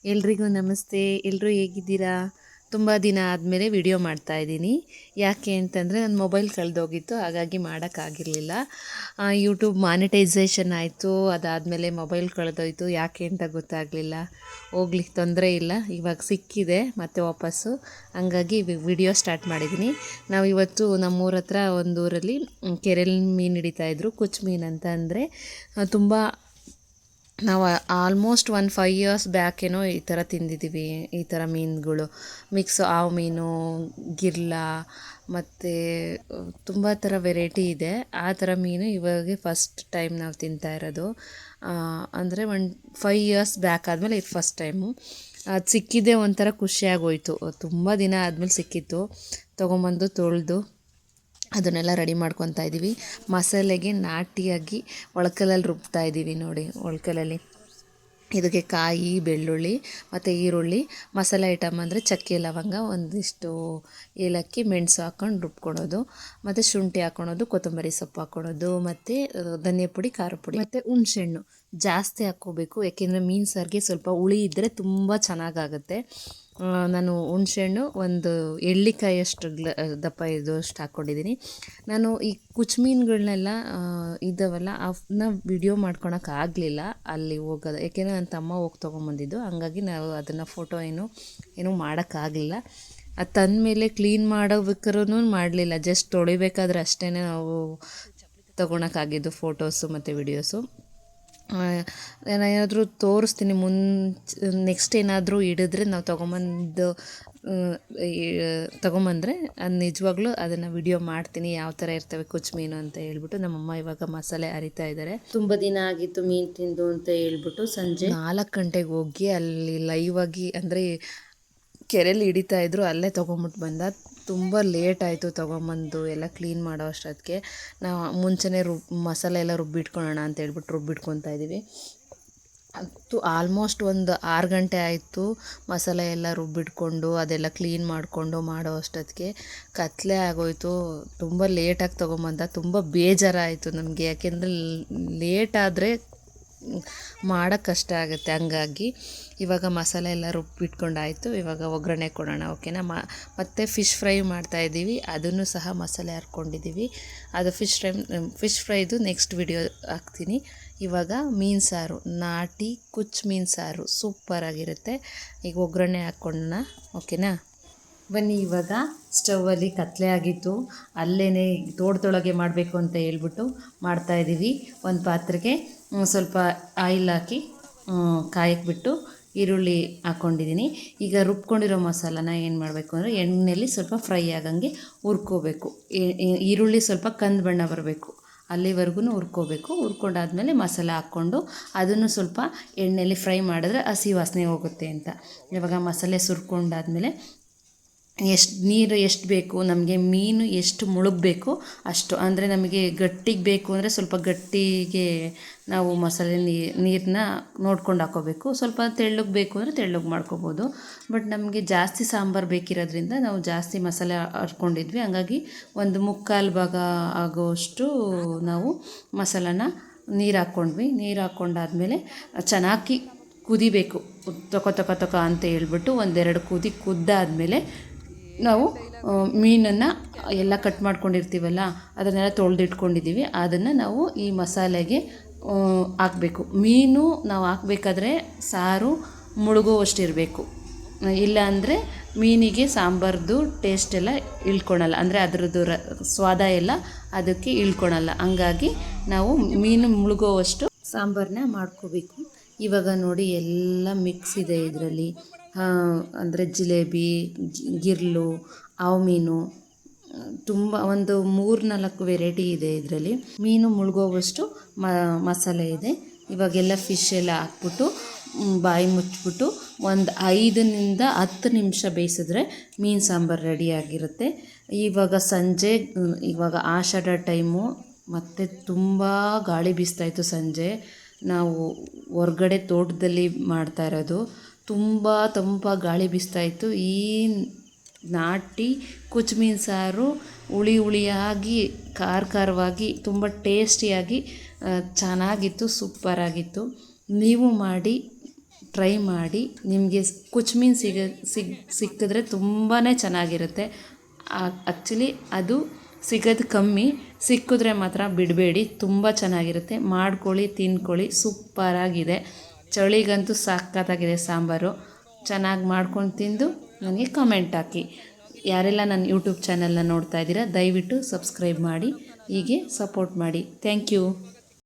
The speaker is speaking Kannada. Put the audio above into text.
ಎಲ್ರಿಗೂ ನಮಸ್ತೆ. ಎಲ್ಲರೂ ಹೇಗಿದ್ದೀರಾ? ತುಂಬ ದಿನ ಆದಮೇಲೆ ವಿಡಿಯೋ ಮಾಡ್ತಾಯಿದ್ದೀನಿ. ಯಾಕೆ ಅಂತಂದರೆ ನನ್ನ ಮೊಬೈಲ್ ಕಳೆದೋಗಿತ್ತು, ಹಾಗಾಗಿ ಮಾಡೋಕ್ಕಾಗಿರಲಿಲ್ಲ. ಯೂಟ್ಯೂಬ್ ಮಾನಿಟೈಸೇಷನ್ ಆಯಿತು, ಅದಾದಮೇಲೆ ಮೊಬೈಲ್ ಕಳೆದೋಯ್ತು. ಯಾಕೆ ಅಂತ ಗೊತ್ತಾಗಲಿಲ್ಲ. ಹೋಗ್ಲಿ, ತೊಂದರೆ ಇಲ್ಲ, ಇವಾಗ ಸಿಕ್ಕಿದೆ ಮತ್ತೆ ವಾಪಸ್ಸು. ಹಂಗಾಗಿ ವಿಡಿಯೋ ಸ್ಟಾರ್ಟ್ ಮಾಡಿದ್ದೀನಿ. ನಾವು ಇವತ್ತು ನಮ್ಮೂರ ಹತ್ರ ಒಂದು ಊರಲ್ಲಿ ಕೆರೆಯಲ್ಲಿ ಮೀನು ಹಿಡಿತಾಯಿದ್ರು. ಕುಚ್ಚು ಮೀನು ಅಂತ ಅಂದರೆ ತುಂಬ ನಾವು ಆಲ್ಮೋಸ್ಟ್ 5 ಇಯರ್ಸ್ ಬ್ಯಾಕೇನೋ ಈ ಥರ ತಿಂದಿದ್ದೀವಿ. ಈ ಥರ ಮೀನುಗಳು ಮಿಕ್ಸ್ ಹಾವು ಮೀನು, ಗಿರ್ಲ ಮತ್ತು ತುಂಬ ಥರ ವೆರೈಟಿ ಇದೆ. ಆ ಥರ ಮೀನು ಇವಾಗ ಫಸ್ಟ್ ಟೈಮ್ ನಾವು ತಿಂತಾ ಇರೋದು. ಅಂದರೆ 5 ಇಯರ್ಸ್ ಬ್ಯಾಕ್ ಆದಮೇಲೆ ಇದು ಫಸ್ಟ್ ಟೈಮು. ಅದು ಸಿಕ್ಕಿದ್ದೇ ಒಂಥರ ಖುಷಿಯಾಗೋಯ್ತು. ತುಂಬ ದಿನ ಆದಮೇಲೆ ಸಿಕ್ಕಿತ್ತು. ತೊಗೊಂಬಂದು ತೊಳೆದು ಅದನ್ನೆಲ್ಲ ರೆಡಿ ಮಾಡ್ಕೊತಾ ಇದ್ದೀವಿ. ಮಸಾಲೆಗೆ ನಾಟಿಯಾಗಿ ಒಳಕಲ್ಲಲ್ಲಿ ರುಬ್ತಾ ಇದ್ದೀವಿ ನೋಡಿ. ಒಳಕಲ್ಲಲ್ಲಿ ಇದಕ್ಕೆ ಕಾಯಿ, ಬೆಳ್ಳುಳ್ಳಿ ಮತ್ತು ಈರುಳ್ಳಿ, ಮಸಾಲೆ ಐಟಮ್ ಅಂದರೆ ಚಕ್ಕೆ, ಲವಂಗ, ಒಂದಿಷ್ಟು ಏಲಕ್ಕಿ, ಮೆಣಸು ಹಾಕ್ಕೊಂಡು ರುಬ್ಕೊಳೋದು, ಮತ್ತು ಶುಂಠಿ ಹಾಕ್ಕೊಳೋದು, ಕೊತ್ತಂಬರಿ ಸೊಪ್ಪು ಹಾಕ್ಕೊಳೋದು, ಮತ್ತು ಧನಿಯಾ ಪುಡಿ, ಖಾರ ಪುಡಿ ಮತ್ತು ಹುಣಸೆಹಣ್ಣು ಜಾಸ್ತಿ ಹಾಕ್ಕೋಬೇಕು. ಯಾಕೆಂದರೆ ಮೀನು ಸಾರಿಗೆ ಸ್ವಲ್ಪ ಹುಳಿ ಇದ್ದರೆ ತುಂಬ ಚೆನ್ನಾಗಾಗುತ್ತೆ. ನಾನು ಹುಣಸೆಹಣ್ಣು ಒಂದು ಎಳ್ಳಿಕಾಯಷ್ಟು ದಪ್ಪ ಅಷ್ಟು ಹಾಕ್ಕೊಂಡಿದ್ದೀನಿ. ನಾನು ಈ ಕುಚ್ಚು ಮೀನುಗಳನ್ನೆಲ್ಲ ಇದ್ದಾವಲ್ಲ ಅವನ್ನ ವಿಡಿಯೋ ಮಾಡ್ಕೊಳಕ್ಕಾಗಲಿಲ್ಲ ಅಲ್ಲಿ ಹೋಗೋದು. ಏಕೆಂದರೆ ನನ್ನ ತಮ್ಮ ಹೋಗಿ ತೊಗೊಂಬಂದಿದ್ದು, ಹಂಗಾಗಿ ನಾವು ಅದನ್ನು ಫೋಟೋ ಏನೂ ಮಾಡೋಕ್ಕಾಗಲಿಲ್ಲ. ಅದು ತಂದಮೇಲೆ ಕ್ಲೀನ್ ಮಾಡೋಬೇಕಾದ್ರೂ ಮಾಡಲಿಲ್ಲ, ಜಸ್ಟ್ ತೊಳಿಬೇಕಾದ್ರೆ ಅಷ್ಟೇ ನಾವು ತೊಗೊಳಕ್ಕಾಗಿದ್ದು ಫೋಟೋಸು ಮತ್ತು ವಿಡಿಯೋಸು. ನಾನು ಏನಾದರೂ ತೋರಿಸ್ತೀನಿ ನೆಕ್ಸ್ಟ್ ಏನಾದರೂ ಹಿಡಿದ್ರೆ ನಾವು ತೊಗೊಂಬಂದರೆ ಅದು ನಿಜವಾಗ್ಲೂ ಅದನ್ನು ವಿಡಿಯೋ ಮಾಡ್ತೀನಿ, ಯಾವ ಥರ ಇರ್ತವೆ ಕುಚ್ಚು ಮೀನು ಅಂತ ಹೇಳ್ಬಿಟ್ಟು. ನಮ್ಮಮ್ಮ ಇವಾಗ ಮಸಾಲೆ ಅರಿತಾ ಇದ್ದಾರೆ. ತುಂಬ ದಿನ ಆಗಿತ್ತು ಮೀನು ತಿಂದು ಅಂತ ಹೇಳ್ಬಿಟ್ಟು ಸಂಜೆ 4 ಗಂಟೆಗೆ ಹೋಗಿ ಅಲ್ಲಿ ಲೈವ್ ಆಗಿ ಅಂದರೆ ಕೆರೆಯಲ್ಲಿ ಹಿಡಿತಾಯಿದ್ರು, ಅಲ್ಲೇ ತೊಗೊಂಬಿಟ್ಟು ಬಂದ. ತುಂಬ ಲೇಟ್ ಆಯಿತು ತೊಗೊಂಬಂದು ಎಲ್ಲ ಕ್ಲೀನ್ ಮಾಡೋ ಅಷ್ಟೊತ್ತಿಗೆ. ನಾವು ಮುಂಚೆನೇ ಮಸಾಲೆ ಎಲ್ಲ ರುಬ್ಬಿಟ್ಕೊಳ್ಳೋಣ ಅಂತ ಹೇಳ್ಬಿಟ್ಟು ರುಬ್ಬಿಟ್ಕೊತಾ ಇದ್ದೀವಿ. ಅದು ಆಲ್ಮೋಸ್ಟ್ ಒಂದು 6 ಗಂಟೆ ಆಯಿತು ಮಸಾಲೆ ಎಲ್ಲ ರುಬ್ಬಿಟ್ಕೊಂಡು ಅದೆಲ್ಲ ಕ್ಲೀನ್ ಮಾಡಿಕೊಂಡು ಮಾಡೋ ಅಷ್ಟೊತ್ತಿಗೆ ಕತ್ಲೆ ಆಗೋಯಿತು. ತುಂಬ ಲೇಟಾಗಿ ತೊಗೊಂಬಂದ. ತುಂಬ ಬೇಜಾರಾಯಿತು ನಮಗೆ, ಯಾಕೆಂದರೆ ಲೇಟ್ ಆದರೆ ಮಾಡೋಕ್ಕೆ ಕಷ್ಟ ಆಗುತ್ತೆ. ಹಂಗಾಗಿ ಇವಾಗ ಮಸಾಲೆ ಎಲ್ಲ ರುಬ್ಬಿಟ್ಕೊಂಡಾಯಿತು. ಇವಾಗ ಒಗ್ಗರಣೆ ಕೊಡೋಣ, ಓಕೆನಾ. ಮತ್ತು ಫಿಶ್ ಫ್ರೈ ಮಾಡ್ತಾಯಿದ್ದೀವಿ, ಅದನ್ನು ಸಹ ಮಸಾಲೆ ಹರ್ಕೊಂಡಿದ್ದೀವಿ. ಅದು ಫಿಶ್ ಫ್ರೈದು ನೆಕ್ಸ್ಟ್ ವಿಡಿಯೋ ಹಾಕ್ತೀನಿ. ಇವಾಗ ಮೀನು ಸಾರು, ನಾಟಿ ಕುಚ್ಚು ಮೀನು ಸಾರು ಸೂಪರಾಗಿರುತ್ತೆ. ಈಗ ಒಗ್ಗರಣೆ ಹಾಕ್ಕೊಳ್ಳೋಣ, ಓಕೆನಾ. ಬನ್ನಿ, ಇವಾಗ ಸ್ಟವಲ್ಲಿ ಕತ್ಲೆ ಆಗಿತ್ತು, ಅಲ್ಲೇ ತೋಟದೊಳಗೆ ಮಾಡಬೇಕು ಅಂತ ಹೇಳ್ಬಿಟ್ಟು ಮಾಡ್ತಾಯಿದ್ದೀವಿ. ಒಂದು ಪಾತ್ರೆಗೆ ಸ್ವಲ್ಪ ಆಯಿಲ್ ಹಾಕಿ ಕಾಯಕ್ಕೆ ಬಿಟ್ಟು ಈರುಳ್ಳಿ ಹಾಕ್ಕೊಂಡಿದ್ದೀನಿ. ಈಗ ರುಬ್ಕೊಂಡಿರೋ ಮಸಾಲಾನ ಏನು ಮಾಡಬೇಕು ಅಂದರೆ ಎಣ್ಣೆಯಲ್ಲಿ ಸ್ವಲ್ಪ ಫ್ರೈ ಆಗಂಗೆ ಹುರ್ಕೋಬೇಕು. ಈರುಳ್ಳಿ ಸ್ವಲ್ಪ ಕಂದು ಬಣ್ಣ ಬರಬೇಕು, ಅಲ್ಲಿವರೆಗೂ ಹುರ್ಕೋಬೇಕು. ಹುರ್ಕೊಂಡಾದ್ಮೇಲೆ ಮಸಾಲೆ ಹಾಕ್ಕೊಂಡು ಅದನ್ನು ಸ್ವಲ್ಪ ಎಣ್ಣೆಯಲ್ಲಿ ಫ್ರೈ ಮಾಡಿದ್ರೆ ಹಸಿ ವಾಸನೆ ಹೋಗುತ್ತೆ ಅಂತ. ಇವಾಗ ಮಸಾಲೆ ಸುರ್ಕೊಂಡಾದ್ಮೇಲೆ ನೀರು ಎಷ್ಟು ಬೇಕು ನಮಗೆ, ಮೀನು ಎಷ್ಟು ಮುಳುಗಬೇಕು ಅಷ್ಟು. ಅಂದರೆ ನಮಗೆ ಗಟ್ಟಿಗೆ ಬೇಕು ಅಂದರೆ ಸ್ವಲ್ಪ ಗಟ್ಟಿಗೆ ನಾವು ಮಸಾಲೆ ನೀರನ್ನ ನೋಡ್ಕೊಂಡು ಹಾಕ್ಕೋಬೇಕು. ಸ್ವಲ್ಪ ತೆಳ್ಳಗೆ ಬೇಕು ಅಂದರೆ ತೆಳ್ಳಗೆ ಮಾಡ್ಕೋಬೋದು. ಬಟ್ ನಮಗೆ ಜಾಸ್ತಿ ಸಾಂಬಾರು ಬೇಕಿರೋದ್ರಿಂದ ನಾವು ಜಾಸ್ತಿ ಮಸಾಲೆ ಹರ್ಕೊಂಡಿದ್ವಿ, ಹಂಗಾಗಿ ಒಂದು 3/4 ಭಾಗ ಆಗೋಷ್ಟು ನಾವು ಮಸಾಲಾನ ನೀರು ಹಾಕ್ಕೊಂಡ್ವಿ. ನೀರು ಹಾಕ್ಕೊಂಡಾದ್ಮೇಲೆ ಚೆನ್ನಾಗಿ ಕುದಿಬೇಕು, ತೊಕ ಅಂತ ಹೇಳ್ಬಿಟ್ಟು 1-2 ಕುದ್ದಾದಮೇಲೆ ನಾವು ಮೀನನ್ನು ಎಲ್ಲ ಕಟ್ ಮಾಡ್ಕೊಂಡಿರ್ತೀವಲ್ಲ ಅದನ್ನೆಲ್ಲ ತೊಳೆದಿಟ್ಕೊಂಡಿದ್ದೀವಿ, ಅದನ್ನು ನಾವು ಈ ಮಸಾಲೆಗೆ ಹಾಕಬೇಕು. ಮೀನು ನಾವು ಹಾಕಬೇಕಾದ್ರೆ ಸಾರು ಮುಳುಗುವಷ್ಟಿರಬೇಕು, ಇಲ್ಲ ಅಂದರೆ ಮೀನಿಗೆ ಸಾಂಬಾರ್ದು ಟೇಸ್ಟ್ ಎಲ್ಲ ಇಳ್ಕೊಳಲ್ಲ, ಅಂದರೆ ಅದರದ್ದು ಸ್ವಾದ ಎಲ್ಲ ಅದಕ್ಕೆ ಇಳ್ಕೊಳಲ್ಲ. ಹಂಗಾಗಿ ನಾವು ಮೀನು ಮುಳುಗೋವಷ್ಟು ಸಾಂಬಾರನ್ನ ಮಾಡ್ಕೋಬೇಕು. ಇವಾಗ ನೋಡಿ ಎಲ್ಲ ಮಿಕ್ಸ್ ಇದೆ ಇದರಲ್ಲಿ. ಅಂದರೆ ಜಿಲೇಬಿ, ಗಿರ್ಲು, ಹಾವು ಮೀನು, ತುಂಬ ಒಂದು 3-4 ವೆರೈಟಿ ಇದೆ ಇದರಲ್ಲಿ. ಮೀನು ಮುಳುಗೋವಷ್ಟು ಮಸಾಲೆ ಇದೆ. ಇವಾಗೆಲ್ಲ ಫಿಶ್ ಎಲ್ಲ ಹಾಕ್ಬಿಟ್ಟು ಬಾಯಿ ಮುಚ್ಚಿಬಿಟ್ಟು ಒಂದು 5-10 ನಿಮಿಷ ಬೇಯಿಸಿದ್ರೆ ಮೀನು ಸಾಂಬಾರು ರೆಡಿಯಾಗಿರುತ್ತೆ. ಇವಾಗ ಸಂಜೆ, ಇವಾಗ ಆಷಾಢ ಟೈಮು, ಮತ್ತು ತುಂಬ ಗಾಳಿ ಬೀಸ್ತಾಯಿತ್ತು ಸಂಜೆ. ನಾವು ಹೊರ್ಗಡೆ ತೋಟದಲ್ಲಿ ಮಾಡ್ತಾ ಇರೋದು, ತುಂಬ ತಂಪಾಗಿ ಗಾಳಿ ಬೀಸ್ತಾಯಿತ್ತು. ಈ ನಾಟಿ ಕುಚ್ಚು ಮೀನು ಸಾರು ಹುಳಿಯಾಗಿ ಖಾರವಾಗಿ ತುಂಬ ಟೇಸ್ಟಿಯಾಗಿ ಚೆನ್ನಾಗಿತ್ತು, ಸೂಪರಾಗಿತ್ತು. ನೀವು ಮಾಡಿ ಟ್ರೈ ಮಾಡಿ. ನಿಮಗೆ ಕುಚ್ಚು ಸಿಕ್ಕಿದ್ರೆ ತುಂಬಾ ಚೆನ್ನಾಗಿರುತ್ತೆ. ಆ್ಯಕ್ಚುಲಿ ಅದು ಸಿಗೋದು ಕಮ್ಮಿ, ಸಿಕ್ಕಿದ್ರೆ ಮಾತ್ರ ಬಿಡಬೇಡಿ, ತುಂಬ ಚೆನ್ನಾಗಿರುತ್ತೆ. ಮಾಡ್ಕೊಳ್ಳಿ, ತಿನ್ಕೊಳ್ಳಿ, ಸೂಪರಾಗಿದೆ. ಚಳಿಗಂತೂ ಸಖತ್ತಾಗಿದೆ ಸಾಂಬಾರು. ಚೆನ್ನಾಗಿ ಮಾಡ್ಕೊಂಡು ತಿಂದು ನನಗೆ ಕಮೆಂಟ್ ಹಾಕಿ. ಯಾರೆಲ್ಲ ನನ್ನ ಯೂಟ್ಯೂಬ್ ಚಾನಲ್ನ ನೋಡ್ತಾ ಇದ್ದೀರಾ ದಯವಿಟ್ಟು ಸಬ್ಸ್ಕ್ರೈಬ್ ಮಾಡಿ, ಹೀಗೆ ಸಪೋರ್ಟ್ ಮಾಡಿ. Thank you.